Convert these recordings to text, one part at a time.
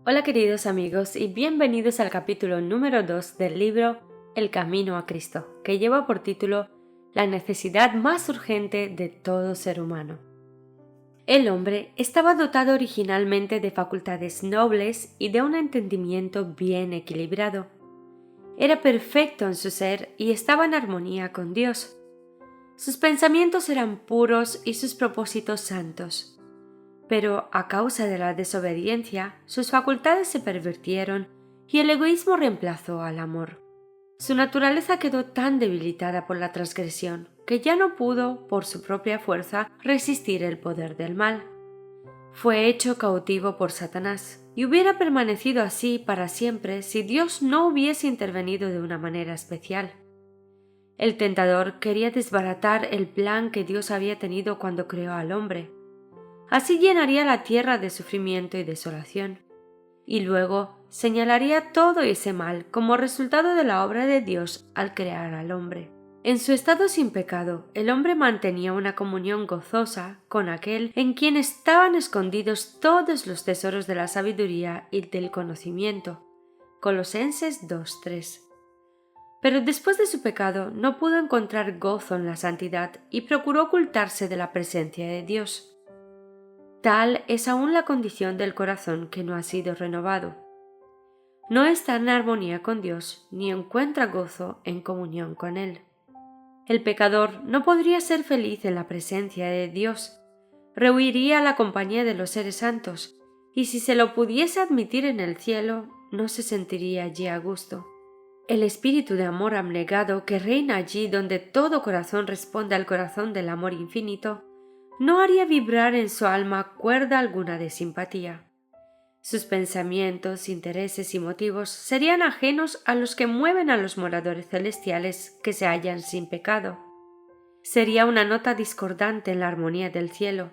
Hola queridos amigos y bienvenidos al capítulo número 2 del libro El Camino a Cristo, que lleva por título La necesidad más urgente de todo ser humano. El hombre estaba dotado originalmente de facultades nobles y de un entendimiento bien equilibrado. Era perfecto en su ser y estaba en armonía con Dios. Sus pensamientos eran puros y sus propósitos santos. Pero a causa de la desobediencia, sus facultades se pervirtieron y el egoísmo reemplazó al amor. Su naturaleza quedó tan debilitada por la transgresión que ya no pudo, por su propia fuerza, resistir el poder del mal. Fue hecho cautivo por Satanás, y hubiera permanecido así para siempre si Dios no hubiese intervenido de una manera especial. El tentador quería desbaratar el plan que Dios había tenido cuando creó al hombre. Así llenaría la tierra de sufrimiento y desolación, y luego señalaría todo ese mal como resultado de la obra de Dios al crear al hombre. En su estado sin pecado, el hombre mantenía una comunión gozosa con aquel en quien estaban escondidos todos los tesoros de la sabiduría y del conocimiento. Colosenses 2:3. Pero después de su pecado no pudo encontrar gozo en la santidad y procuró ocultarse de la presencia de Dios. Tal es aún la condición del corazón que no ha sido renovado. No está en armonía con Dios ni encuentra gozo en comunión con Él. El pecador no podría ser feliz en la presencia de Dios, rehuiría la compañía de los seres santos, y si se lo pudiese admitir en el cielo, no se sentiría allí a gusto. El espíritu de amor abnegado que reina allí donde todo corazón responde al corazón del amor infinito, no haría vibrar en su alma cuerda alguna de simpatía. Sus pensamientos, intereses y motivos serían ajenos a los que mueven a los moradores celestiales que se hallan sin pecado. Sería una nota discordante en la armonía del cielo.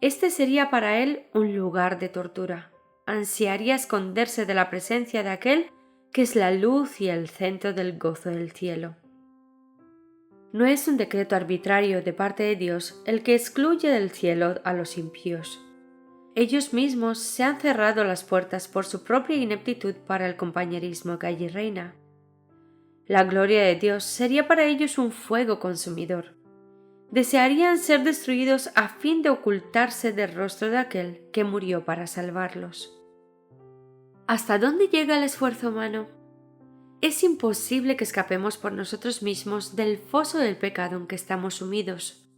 Este sería para él un lugar de tortura. Ansiaría esconderse de la presencia de aquel que es la luz y el centro del gozo del cielo. No es un decreto arbitrario de parte de Dios el que excluye del cielo a los impíos. Ellos mismos se han cerrado las puertas por su propia ineptitud para el compañerismo que allí reina. La gloria de Dios sería para ellos un fuego consumidor. Desearían ser destruidos a fin de ocultarse del rostro de aquel que murió para salvarlos. ¿Hasta dónde llega el esfuerzo humano? Es imposible que escapemos por nosotros mismos del foso del pecado en que estamos sumidos.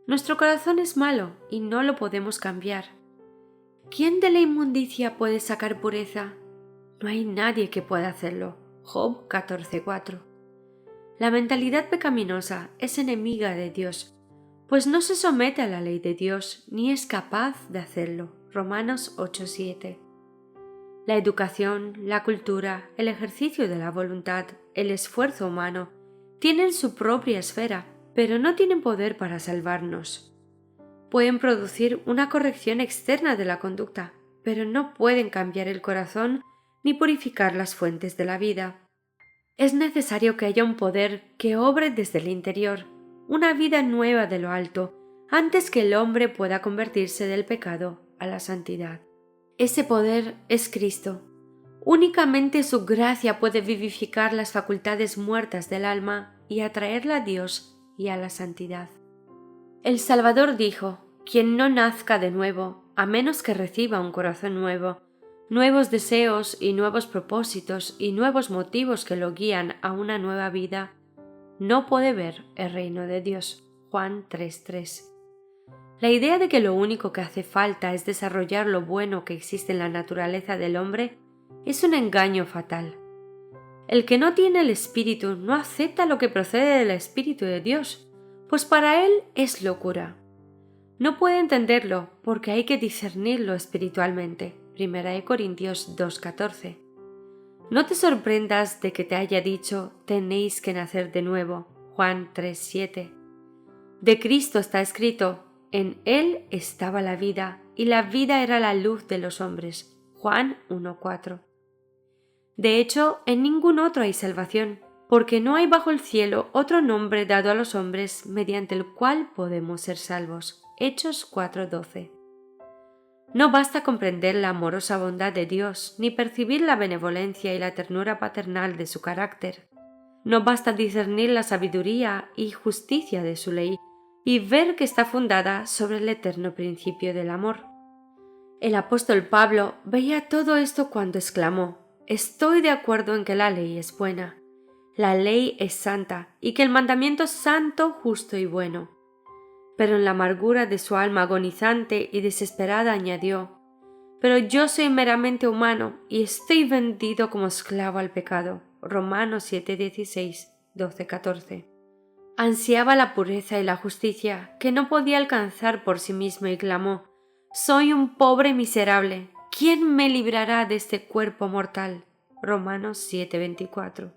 Nuestro corazón es malo y no lo podemos cambiar. ¿Quién de la inmundicia puede sacar pureza? No hay nadie que pueda hacerlo. Job 14:4. La mentalidad pecaminosa es enemiga de Dios, pues no se somete a la ley de Dios ni es capaz de hacerlo. Romanos 8:7. La educación, la cultura, el ejercicio de la voluntad, el esfuerzo humano, tienen su propia esfera, pero no tienen poder para salvarnos. Pueden producir una corrección externa de la conducta, pero no pueden cambiar el corazón ni purificar las fuentes de la vida. Es necesario que haya un poder que obre desde el interior, una vida nueva de lo alto, antes que el hombre pueda convertirse del pecado a la santidad. Ese poder es Cristo. Únicamente su gracia puede vivificar las facultades muertas del alma y atraerla a Dios y a la santidad. El Salvador dijo: quien no nazca de nuevo, a menos que reciba un corazón nuevo, nuevos deseos y nuevos propósitos y nuevos motivos que lo guían a una nueva vida, no puede ver el reino de Dios. Juan 3:3. La idea de que lo único que hace falta es desarrollar lo bueno que existe en la naturaleza del hombre es un engaño fatal. El que no tiene el Espíritu no acepta lo que procede del Espíritu de Dios, pues para él es locura. No puede entenderlo porque hay que discernirlo espiritualmente. 1 Corintios 2:14. No te sorprendas de que te haya dicho tenéis que nacer de nuevo. Juan 3:7. De Cristo está escrito: en Él estaba la vida, y la vida era la luz de los hombres. Juan 1:4. De hecho, en ningún otro hay salvación, porque no hay bajo el cielo otro nombre dado a los hombres mediante el cual podemos ser salvos. Hechos 4:12. No basta comprender la amorosa bondad de Dios, ni percibir la benevolencia y la ternura paternal de su carácter. No basta discernir la sabiduría y justicia de su ley y ver que está fundada sobre el eterno principio del amor. El apóstol Pablo veía todo esto cuando exclamó: «Estoy de acuerdo en que la ley es buena, la ley es santa y que el mandamiento es santo, justo y bueno». Pero en la amargura de su alma agonizante y desesperada añadió: «Pero yo soy meramente humano y estoy vendido como esclavo al pecado». Romanos 7:16, 12:14. Ansiaba la pureza y la justicia que no podía alcanzar por sí mismo y clamó: «Soy un pobre miserable, ¿quién me librará de este cuerpo mortal?» Romanos 7:24.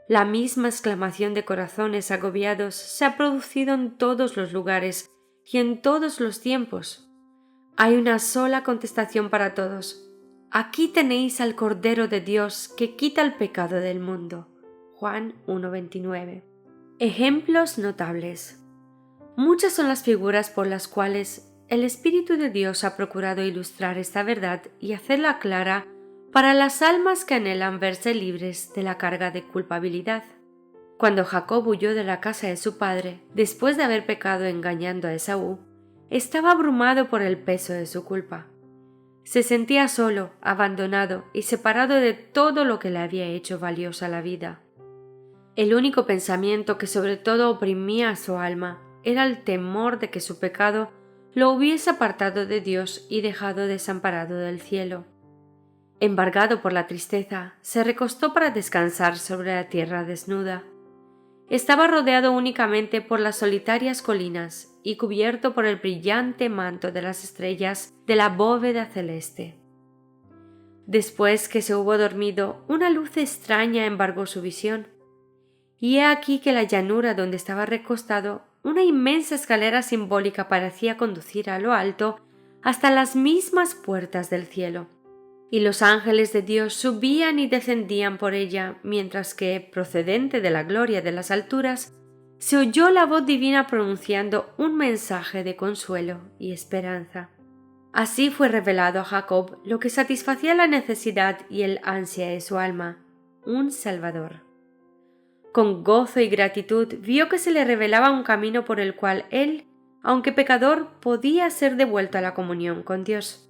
La misma exclamación de corazones agobiados se ha producido en todos los lugares y en todos los tiempos. Hay una sola contestación para todos: «Aquí tenéis al Cordero de Dios que quita el pecado del mundo». Juan 1:29. Ejemplos notables. Muchas son las figuras por las cuales el Espíritu de Dios ha procurado ilustrar esta verdad y hacerla clara para las almas que anhelan verse libres de la carga de culpabilidad. Cuando Jacob huyó de la casa de su padre, después de haber pecado engañando a Esaú, estaba abrumado por el peso de su culpa. Se sentía solo, abandonado y separado de todo lo que le había hecho valiosa la vida. El único pensamiento que sobre todo oprimía a su alma era el temor de que su pecado lo hubiese apartado de Dios y dejado desamparado del cielo. Embargado por la tristeza, se recostó para descansar sobre la tierra desnuda. Estaba rodeado únicamente por las solitarias colinas y cubierto por el brillante manto de las estrellas de la bóveda celeste. Después que se hubo dormido, una luz extraña embargó su visión. Y he aquí que la llanura donde estaba recostado, una inmensa escalera simbólica parecía conducir a lo alto hasta las mismas puertas del cielo. Y los ángeles de Dios subían y descendían por ella, mientras que, procedente de la gloria de las alturas, se oyó la voz divina pronunciando un mensaje de consuelo y esperanza. Así fue revelado a Jacob lo que satisfacía la necesidad y el ansia de su alma: un Salvador. Con gozo y gratitud vio que se le revelaba un camino por el cual él, aunque pecador, podía ser devuelto a la comunión con Dios.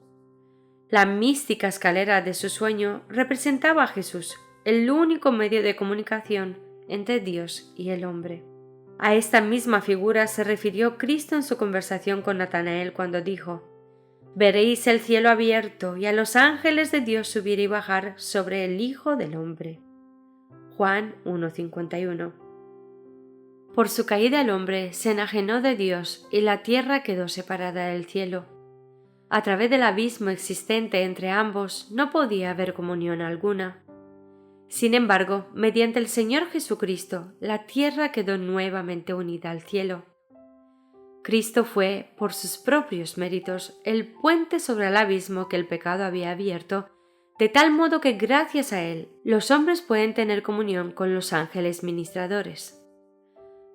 La mística escalera de su sueño representaba a Jesús, el único medio de comunicación entre Dios y el hombre. A esta misma figura se refirió Cristo en su conversación con Natanael cuando dijo: «Veréis el cielo abierto y a los ángeles de Dios subir y bajar sobre el Hijo del Hombre». Juan 1:51. Por su caída el hombre se enajenó de Dios y la tierra quedó separada del cielo. A través del abismo existente entre ambos no podía haber comunión alguna. Sin embargo, mediante el Señor Jesucristo, la tierra quedó nuevamente unida al cielo. Cristo fue, por sus propios méritos, el puente sobre el abismo que el pecado había abierto, de tal modo que gracias a él los hombres pueden tener comunión con los ángeles ministradores.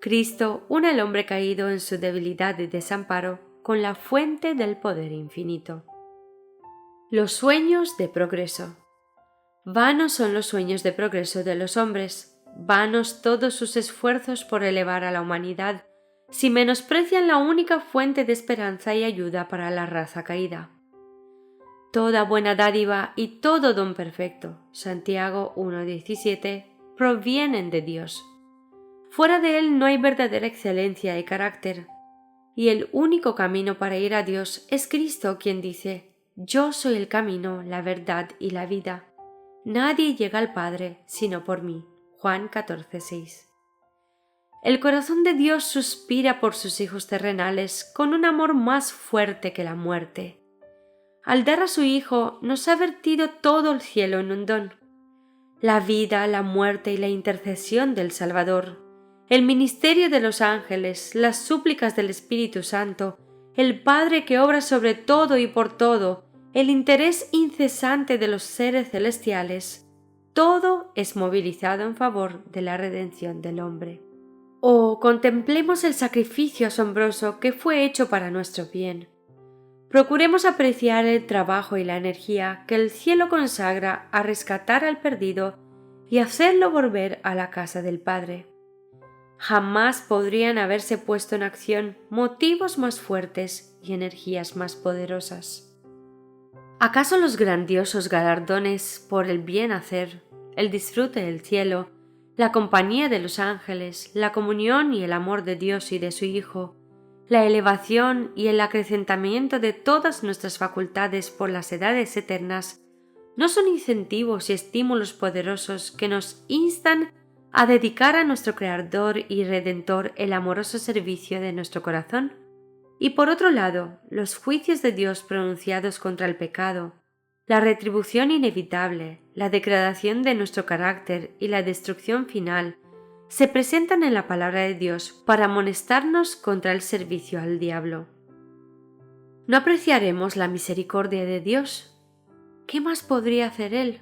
Cristo une al hombre caído en su debilidad y desamparo con la fuente del poder infinito. Los sueños de progreso. Vanos son los sueños de progreso de los hombres, vanos todos sus esfuerzos por elevar a la humanidad, si menosprecian la única fuente de esperanza y ayuda para la raza caída. Toda buena dádiva y todo don perfecto, Santiago 1:17, provienen de Dios. Fuera de él no hay verdadera excelencia de carácter, y el único camino para ir a Dios es Cristo, quien dice: «Yo soy el camino, la verdad y la vida. Nadie llega al Padre sino por mí». Juan 14:6. El corazón de Dios suspira por sus hijos terrenales con un amor más fuerte que la muerte. Al dar a su Hijo nos ha vertido todo el cielo en un don: la vida, la muerte y la intercesión del Salvador, el ministerio de los ángeles, las súplicas del Espíritu Santo, el Padre que obra sobre todo y por todo, el interés incesante de los seres celestiales. Todo es movilizado en favor de la redención del hombre. Oh, contemplemos el sacrificio asombroso que fue hecho para nuestro bien. Procuremos apreciar el trabajo y la energía que el cielo consagra a rescatar al perdido y hacerlo volver a la casa del Padre. Jamás podrían haberse puesto en acción motivos más fuertes y energías más poderosas. ¿Acaso los grandiosos galardones por el bien hacer, el disfrute del cielo, la compañía de los ángeles, la comunión y el amor de Dios y de su Hijo, la elevación y el acrecentamiento de todas nuestras facultades por las edades eternas, no son incentivos y estímulos poderosos que nos instan a dedicar a nuestro Creador y Redentor el amoroso servicio de nuestro corazón? Y por otro lado, los juicios de Dios pronunciados contra el pecado, la retribución inevitable, la degradación de nuestro carácter y la destrucción final se presentan en la palabra de Dios para amonestarnos contra el servicio al diablo. ¿No apreciaremos la misericordia de Dios? ¿Qué más podría hacer Él?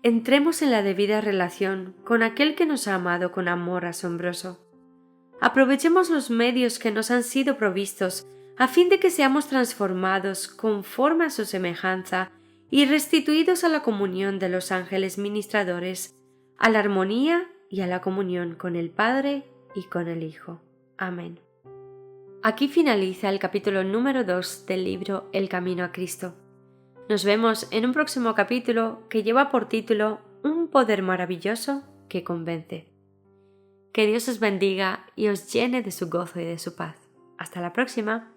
Entremos en la debida relación con aquel que nos ha amado con amor asombroso. Aprovechemos los medios que nos han sido provistos a fin de que seamos transformados conforme a su semejanza y restituidos a la comunión de los ángeles ministradores, a la armonía y a la comunión con el Padre y con el Hijo. Amén. Aquí finaliza el capítulo número 2 del libro El Camino a Cristo. Nos vemos en un próximo capítulo que lleva por título Un poder maravilloso que convence. Que Dios os bendiga y os llene de su gozo y de su paz. Hasta la próxima.